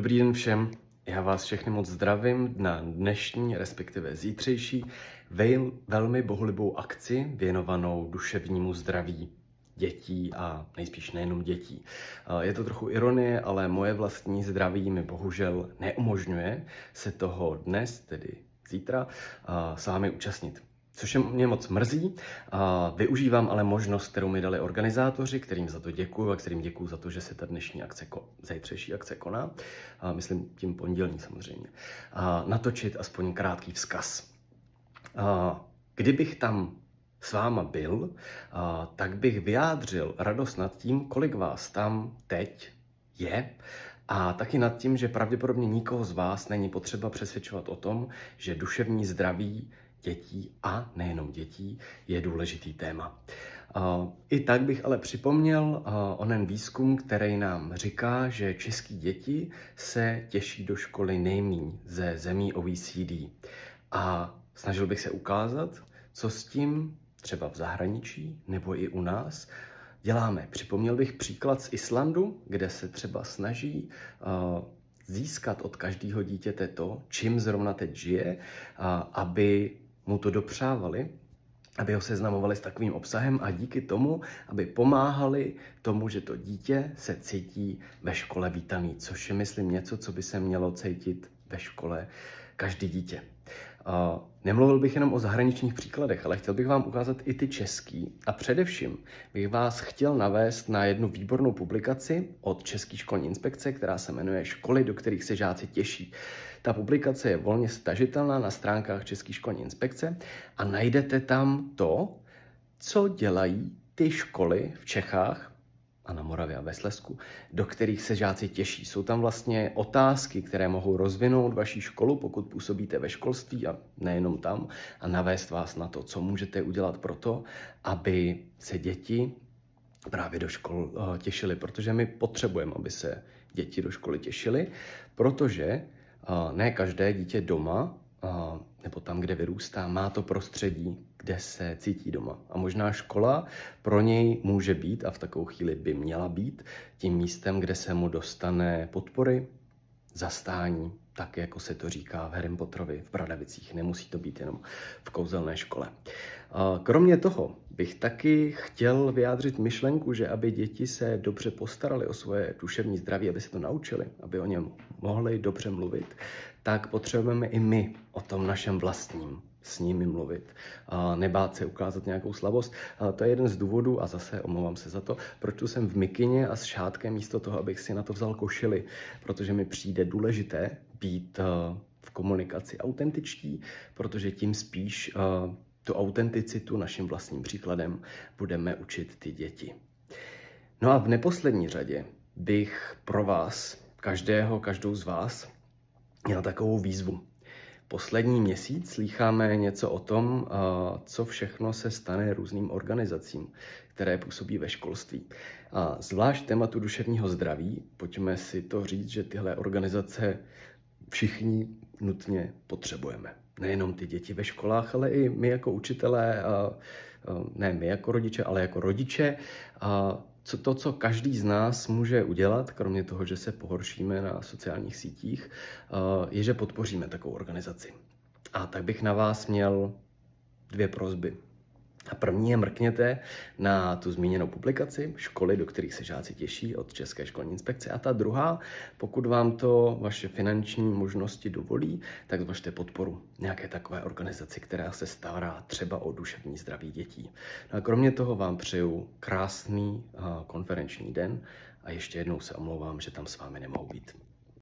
Dobrý den všem, já vás všechny moc zdravím na dnešní, respektive zítřejší, velmi bohulibou akci věnovanou duševnímu zdraví dětí a nejspíš nejenom dětí. Je to trochu ironie, ale moje vlastní zdraví mi bohužel neumožňuje se toho dnes, tedy zítra, s vámi účastnit. Což mě moc mrzí. Využívám ale možnost, kterou mi dali organizátoři, kterým za to děkuju a kterým děkuju za to, že se ta dnešní akce, zítřejší akce koná. Myslím tím pondělní samozřejmě. Natočit aspoň krátký vzkaz. Kdybych tam s váma byl, tak bych vyjádřil radost nad tím, kolik vás tam teď je, a taky nad tím, že pravděpodobně nikoho z vás není potřeba přesvědčovat o tom, že duševní zdraví dětí a nejenom dětí je důležitý téma. I tak bych ale připomněl onen výzkum, který nám říká, že české děti se těší do školy nejmíň ze zemí OECD. A snažil bych se ukázat, co s tím třeba v zahraničí nebo i u nás děláme. Připomněl bych příklad z Islandu, kde se třeba snaží získat od každého dítěte to, čím zrovna teď žije, aby mu to dopřávali, aby ho seznamovali s takovým obsahem a díky tomu, aby pomáhali tomu, že to dítě se cítí ve škole vítaný, což je, myslím, něco, co by se mělo cítit ve škole každý dítě. Nemluvil bych jenom o zahraničních příkladech, ale chtěl bych vám ukázat i ty český a především bych vás chtěl navést na jednu výbornou publikaci od České školní inspekce, která se jmenuje Školy, do kterých se žáci těší. Ta publikace je volně stažitelná na stránkách České školní inspekce a najdete tam to, co dělají ty školy v Čechách a na Moravě a ve Slezsku, do kterých se žáci těší. Jsou tam vlastně otázky, které mohou rozvinout vaši školu, pokud působíte ve školství a nejenom tam, a navést vás na to, co můžete udělat pro to, aby se děti právě do škol těšily, protože my potřebujeme, aby se děti do školy těšily, protože ne každé dítě doma nebo tam, kde vyrůstá, má to prostředí, kde se cítí doma. A možná škola pro něj může být, a v takovou chvíli by měla být, tím místem, kde se mu dostane podpory, zastání, tak jako se to říká v Harrym Potterovi v Bradavicích. Nemusí to být jenom v kouzelné škole. Kromě toho bych taky chtěl vyjádřit myšlenku, že aby děti se dobře postarali o svoje duševní zdraví, aby se to naučili, aby o něm mohli dobře mluvit, tak potřebujeme i my o tom našem vlastním s nimi mluvit. Nebát se ukázat nějakou slabost. To je jeden z důvodů, a zase omlouvám se za to, proč tu jsem v mikině a s šátkem místo toho, abych si na to vzal košili, protože mi přijde důležité být v komunikaci autentičtí, protože tím spíš tu autenticitu naším vlastním příkladem budeme učit ty děti. No a v neposlední řadě bych pro vás, každou z vás, měl takovou výzvu. Poslední měsíc slýcháme něco o tom, co všechno se stane různým organizacím, které působí ve školství. A zvlášť tématu duševního zdraví, pojďme si to říct, že tyhle organizace všichni nutně potřebujeme. Nejenom ty děti ve školách, ale i my jako učitelé, ne my jako rodiče, ale jako rodiče. To, co každý z nás může udělat, kromě toho, že se pohoršíme na sociálních sítích, je, že podpoříme takovou organizaci. A tak bych na vás měl 2 prosby. A první je mrkněte na tu zmíněnou publikaci Školy, do kterých se žáci těší od České školní inspekce. A ta druhá, pokud vám to vaše finanční možnosti dovolí, tak zvažte podporu nějaké takové organizaci, která se stará třeba o duševní zdraví dětí. No a kromě toho vám přeju krásný konferenční den a ještě jednou se omlouvám, že tam s vámi nemohu být.